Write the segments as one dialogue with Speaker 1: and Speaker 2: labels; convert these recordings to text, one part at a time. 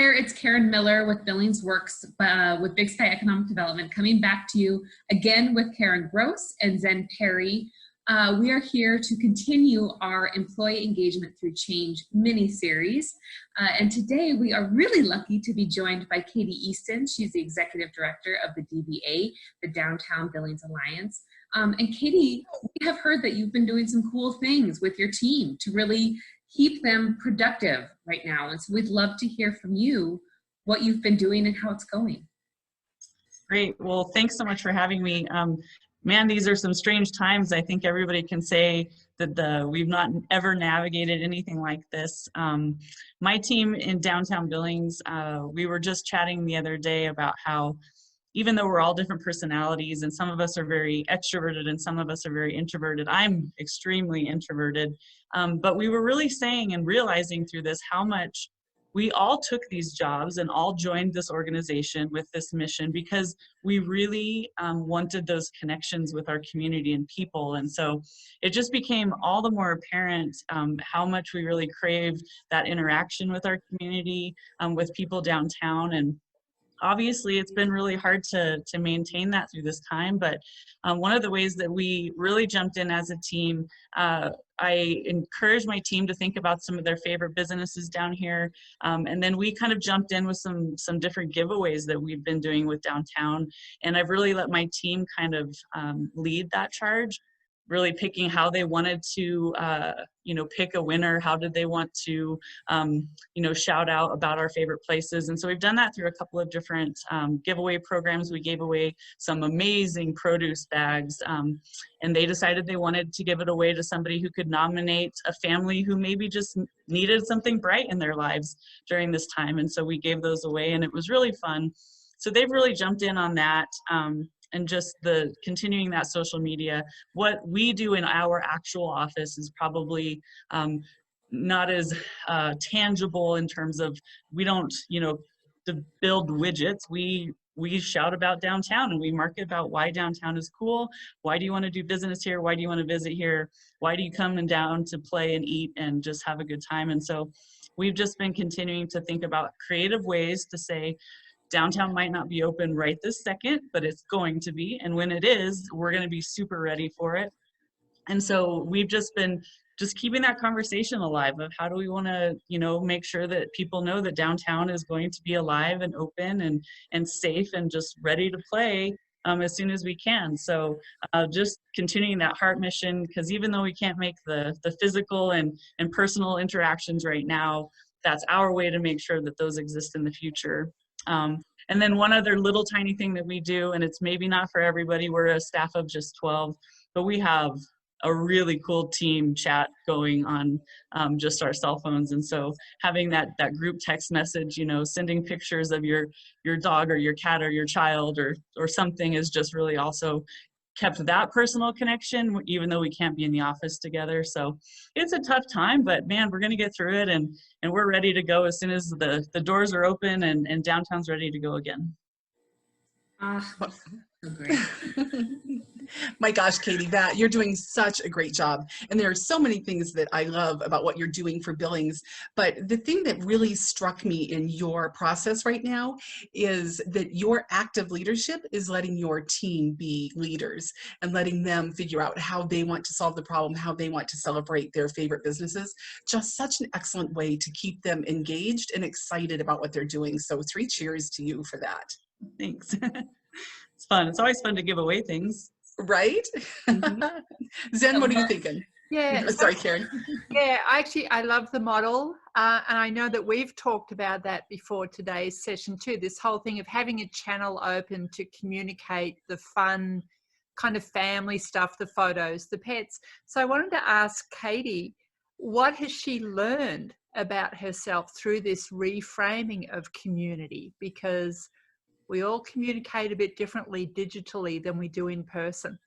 Speaker 1: there, it's Karen Miller with Billings Works with Big Sky Economic Development, coming back to you again with Karen Gross and Zen Perry. We are here to continue our Employee Engagement Through Change mini-series. And today we are really lucky to be joined by Katy Easton. She's the Executive Director of the DBA, the Downtown Billings Alliance. And Katy, we have heard that you've been doing some cool things with your team to really keep them productive right now. And so we'd love to hear from you what you've been doing and how it's going.
Speaker 2: Great. Well, thanks so much for having me. Man, these are some strange times. I think everybody can say that we've not ever navigated anything like this. My team in Downtown Billings, we were just chatting the other day about how even though we're all different personalities and some of us are very extroverted and some of us are very introverted, I'm extremely introverted. But we were really saying and realizing through this how much we all took these jobs and all joined this organization with this mission because we really wanted those connections with our community and people. And so it just became all the more apparent how much we really craved that interaction with our community, with people downtown. And obviously, it's been really hard to maintain that through this time, but one of the ways that we really jumped in as a team, I encouraged my team to think about some of their favorite businesses down here, and then we kind of jumped in with some different giveaways that we've been doing with downtown, and I've really let my team kind of lead that charge, really picking how they wanted to, pick a winner. How did they want to, shout out about our favorite places? And so we've done that through a couple of different giveaway programs. We gave away some amazing produce bags, and they decided they wanted to give it away to somebody who could nominate a family who maybe just needed something bright in their lives during this time. And so we gave those away, and it was really fun. So they've really jumped in on that. And just the continuing that social media. What we do in our actual office is probably not as tangible in terms of, we don't, to build widgets. We shout about downtown and we market about why downtown is cool. Why do you want to do business here? Why do you want to visit here? Why do you come and down to play and eat and just have a good time? And so we've just been continuing to think about creative ways to say, downtown might not be open right this second, but it's going to be. And when it is, we're going to be super ready for it. And so we've just been keeping that conversation alive of how do we want to, make sure that people know that downtown is going to be alive and open and safe and just ready to play as soon as we can. So just continuing that heart mission, because even though we can't make the physical and personal interactions right now, that's our way to make sure that those exist in the future. And then one other little tiny thing that we do, and it's maybe not for everybody, we're a staff of just 12, but we have a really cool team chat going on just our cell phones. And so having that group text message, sending pictures of your dog or your cat or your child or something is just really also kept that personal connection, even though we can't be in the office together. So it's a tough time, but man, we're going to get through it, and we're ready to go as soon as the doors are open and downtown's ready to go again.
Speaker 1: So great.
Speaker 3: My gosh, Katy, you're doing such a great job. And there are so many things that I love about what you're doing for Billings. But the thing that really struck me in your process right now is that your active leadership is letting your team be leaders and letting them figure out how they want to solve the problem, how they want to celebrate their favorite businesses. Just such an excellent way to keep them engaged and excited about what they're doing. So 3 cheers to you for that.
Speaker 2: Thanks. It's fun. It's always fun to give away things.
Speaker 3: Right?
Speaker 2: Mm-hmm.
Speaker 3: Zen, what are you thinking?
Speaker 4: Yeah.
Speaker 3: Sorry, Karen.
Speaker 4: Yeah, I love the model. And I know that we've talked about that before today's session too, this whole thing of having a channel open to communicate the fun kind of family stuff, the photos, the pets. So I wanted to ask Katy, what has she learned about herself through this reframing of community? Because we all communicate a bit differently digitally than we do in person.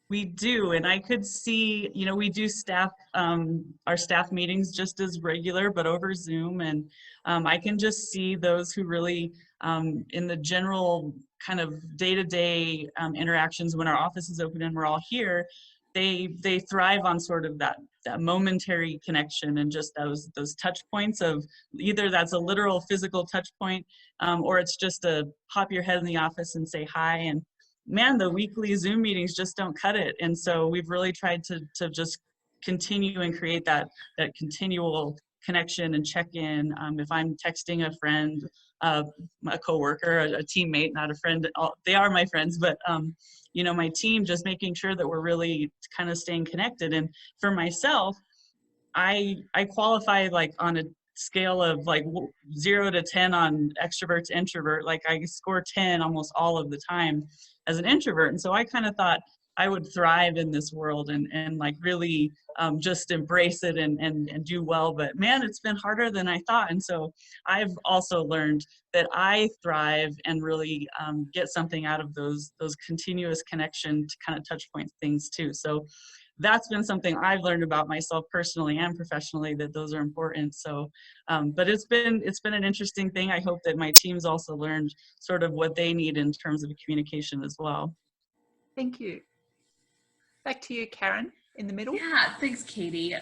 Speaker 2: We do, and I could see, we do our staff meetings just as regular, but over Zoom, and I can just see those who really, in the general kind of day-to-day interactions when our office is open and we're all here, they thrive on sort of that momentary connection and just those touch points of either that's a literal physical touch point, or it's just a pop your head in the office and say hi. And man, the weekly Zoom meetings just don't cut it. And so we've really tried to just continue and create that continual connection and check-in. If I'm texting a friend, a coworker, a teammate, not a friend, they are my friends, but you know, my team, just making sure that we're really kind of staying connected. And for myself, I qualify like on a scale of like 0 to 10 on extrovert to introvert. Like I score 10 almost all of the time as an introvert. And so I kind of thought I would thrive in this world and like really just embrace it and do well. But man, it's been harder than I thought. And so I've also learned that I thrive and really get something out of those continuous connection to kind of touch point things too. So that's been something I've learned about myself personally and professionally, that those are important. So, but it's been an interesting thing. I hope that my team's also learned sort of what they need in terms of communication as well.
Speaker 4: Thank you. Back to you, Karen, in the middle.
Speaker 1: Yeah, thanks, Katie.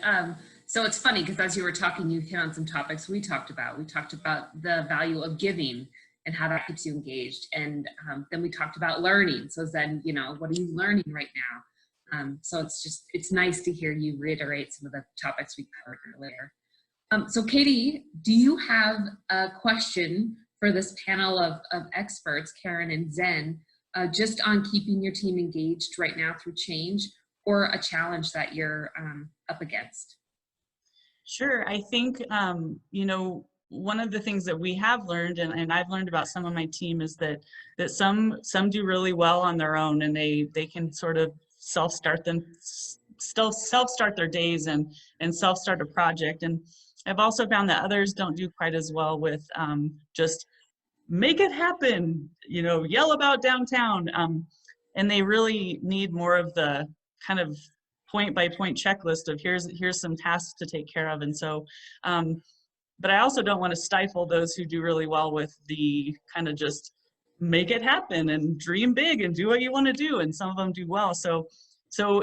Speaker 1: So it's funny because as you were talking, you hit on some topics we talked about. We talked about the value of giving and how that keeps you engaged. And then we talked about learning. So then, you know, what are you learning right now? So it's nice to hear you reiterate some of the topics we covered earlier. So Katie, do you have a question for this panel of experts, Karen and Zen, just on keeping your team engaged right now through change, or a challenge that you're up against?
Speaker 2: Sure. I think, you know, one of the things that we have learned, and I've learned about some of my team, is that some do really well on their own, and they can sort of self-start their days and self-start a project. And I've also found that others don't do quite as well with just make it happen, you know, yell about downtown. And they really need more of the kind of point by point checklist of here's some tasks to take care of. And so, but I also don't want to stifle those who do really well with the kind of just make it happen and dream big and do what you want to do. And some of them do well. So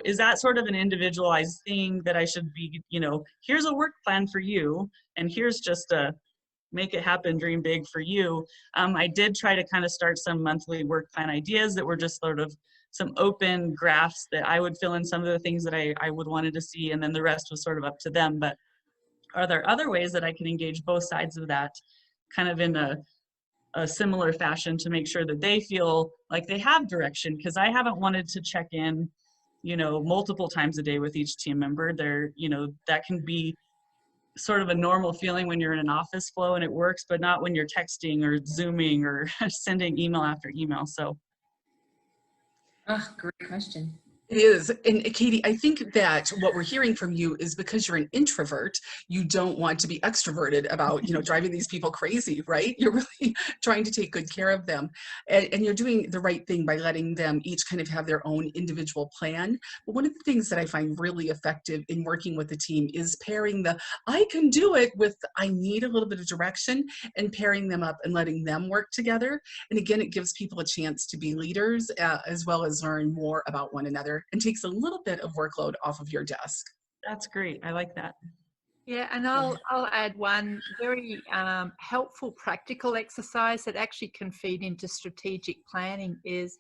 Speaker 2: is that sort of an individualized thing that I should be, you know, here's a work plan for you, and here's just a make it happen, dream big for you. I did try to kind of start some monthly work plan ideas that were just sort of some open graphs that I would fill in some of the things that I would wanted to see, and then the rest was sort of up to them. But are there other ways that I can engage both sides of that kind of in a similar fashion to make sure that they feel like they have direction? Because I haven't wanted to check in, you know, multiple times a day with each team member. There, you know, that can be sort of a normal feeling when you're in an office flow and it works, but not when you're texting or Zooming or sending email after email. So.
Speaker 1: Oh, great question.
Speaker 3: It is. And Katie, I think that what we're hearing from you is because you're an introvert, you don't want to be extroverted about, you know, driving these people crazy, right? You're really trying to take good care of them. And you're doing the right thing by letting them each kind of have their own individual plan. But one of the things that I find really effective in working with the team is pairing the I can do it with I need a little bit of direction, and pairing them up and letting them work together. And again, it gives people a chance to be leaders as well as learn more about one another, and takes a little bit of workload off of your desk.
Speaker 2: That's great. I like that.
Speaker 4: Yeah, and I'll add one very helpful practical exercise that actually can feed into strategic planning is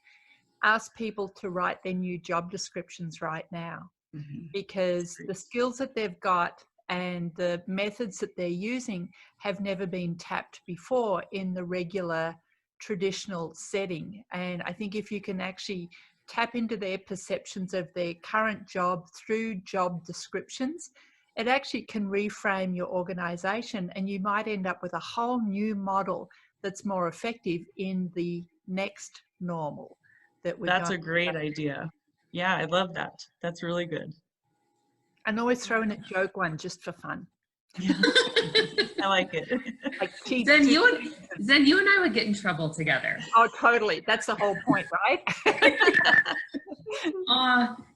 Speaker 4: ask people to write their new job descriptions right now, because the skills that they've got and the methods that they're using have never been tapped before in the regular traditional setting. And I think if you can actually tap into their perceptions of their current job through job descriptions, it actually can reframe your organization, and you might end up with a whole new model that's more effective in the next normal.
Speaker 2: That's a great idea. Yeah, I love that. That's really good.
Speaker 4: And always throw in a joke one just for fun.
Speaker 2: Yeah. I like it.
Speaker 4: Like
Speaker 1: Zen, you and I would get in trouble together.
Speaker 4: Oh, totally. That's the whole point, right?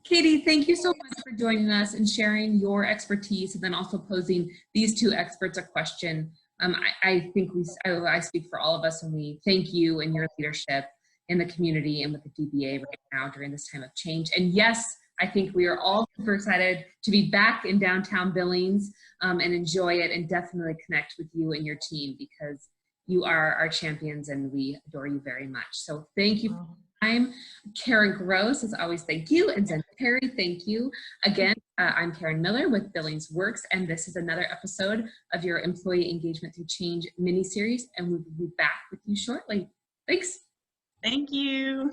Speaker 1: Katie, thank you so much for joining us and sharing your expertise, and then also posing these two experts a question. I think I speak for all of us when we thank you and your leadership in the community and with the DBA right now during this time of change. And yes, I think we are all super excited to be back in downtown Billings and enjoy it, and definitely connect with you and your team, because you are our champions and we adore you very much. So thank you for your time. Karen Gross, as always, thank you. And Zen Perry, thank you. Again, I'm Karen Miller with Billings Works, and this is another episode of your Employee Engagement Through Change mini-series, and we will be back with you shortly. Thanks.
Speaker 2: Thank you.